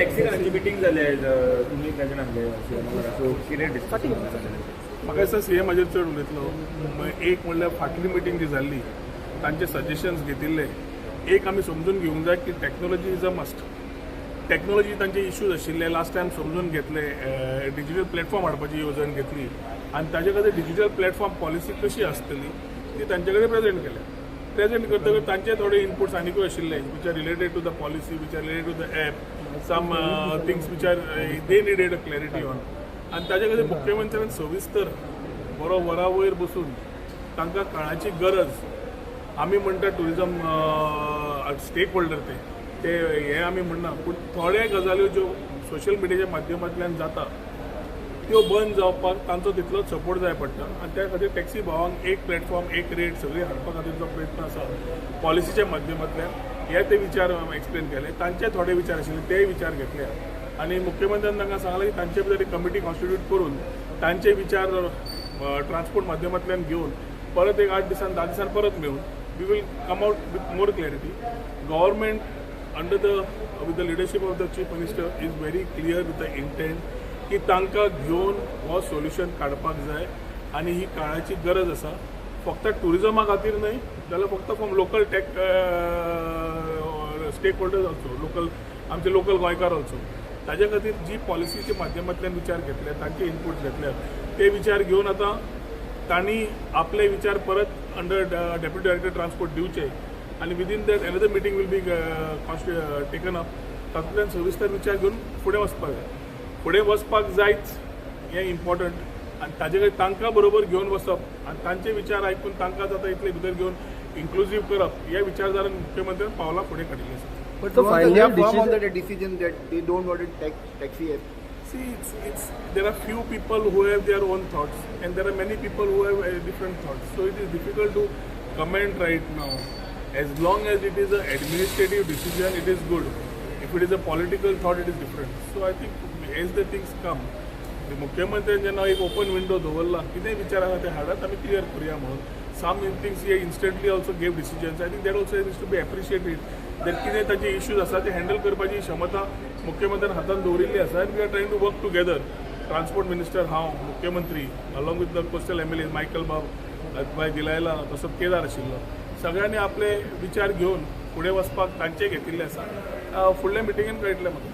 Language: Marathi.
टॅक्सी मिटींग झाली आहे तुम्ही त्याच्या म्हाका दिसता सीएम हाजेर चड उलयतलो. एक म्हणल्यार फाटली मिटींग जी जाल्ली तांचे सजेशन्स घेतिल्ले. एक आमी समजून घेवंक जाय की technology is a must. Technology तांचे इश्यूज आशिल्ले लास्ट टायम समजून घेतले. डिजिटल प्लॅटफॉर्म हाडपाची येवजण घेतली आनी ताजे खातीर डिजिटल प्लॅटफॉर्म पॉलिसी कशी आसतली ती तांचे कडेन प्रेजेंट केल्या. प्रेजेंट करतकच तांचे थोडे इनपुट्स आनीकूय आशिल्ले which are related to the policy, which are related to the app, some things which are they needed a clarity on. आनी ताजे खातीर मुख्यमंत्र्यान सविस्तर बरो वरा वयर बसून तांकां काळाची गरज. आमी म्हणटा टुरिजम स्टेक होल्डर ते हे आमी म्हणना, पूण थोड्या गजाल्यो ज्यो सोशल मिडियाच्या माध्यमांतल्यान जाता त्यो बंद जावपाक तांचो तितलोच सपोर्ट जाय पडटा. आनी त्या खातीर टॅक्सी भावांक एक प्लॅटफॉर्म, एक रेट सगळी हाडपा खातीरचो प्रयत्न आसा पॉलिसीच्या माध्यमांतल्यान. हे ते विचार एक्सप्लेन केले. तांचे थोडे विचार आशिल्ले तेय विचार घेतले आनी मुख्यमंत्र्यान तांकां सांगलें की तांचे भितर एक कमिटी कॉन्स्टिट्यूट करून तांचे विचार ट्रान्सपोर्ट माध्यमांतल्यान घेवन परत एक 8 दिसान 10 दिसान परत मेळून we will come out with more clarity. Government under with the leadership of the chief minister is very clear with the intent की तांकां घेवन हो सोल्युशन काडपाक जाय आनी ही काळाची गरज आसा. फक्त टुरिजमा खातीर न्हय जाल्यार फक्त from local stakeholders also, local आमचे लोकल गोंयकार ऑल्सो. ताजे खातीर जी पॉलिसीच्या माध्यमांतल्यान विचार घेतले, तांचे इनपूट घेतले, ते विचार घेवन आतां तांणी आपले विचार परत अंडर डेप्युटी डायरेक्टर ट्रान्सपोर्ट दिवचे आनी within that another meeting will be taken up. तातूंतल्यान सविस्तर विचार घेवन फुडें वचपाक जाय. फुडें वचपाक जायच हें इम्पॉर्टंट आनी ताजे खातीर तांकां बरोबर घेवन वचप आनी तांचे विचार आयकून तांकां जाता इतले भितर घेवन इन्क्लुसीव करप ह्या विचारधारान मुख्यमंत्र्यान पावलां फुडें काडिल्लीं आसा. But the final decision that they don't want to taxi app. See, there are few people who have their own thoughts and there are many people who have different thoughts. So it is difficult to comment right now. As long as it is an administrative decision, it is good. If it is a political thought, it is different. So I think as the things come, मुख्यमंत्र्यान जेन्ना एक ओपन विंडो दवरला कितें विचार आसा ते हाडात आमी क्लियर करुया म्हणून. सम थिंग्स हे instantly also gave decisions. I think that also is to be appreciated. That कितें ताचे इश्यूज आसा ते हँडल करपाची क्षमता मुख्यमंत्र्यान हातान दवरिल्ली आसा. आनी we are trying to work together. Transport minister हांव, मुख्यमंत्री along with the coastal MLA Michael बाब, भाई दिलायला, तसोच केदार आशिल्लो, सगळ्यांनी आपले विचार घेवन फुडें वचपाक तांचे घेतिल्ले आसा. फुडल्या मिटिंगेन कळटलें म्हाका.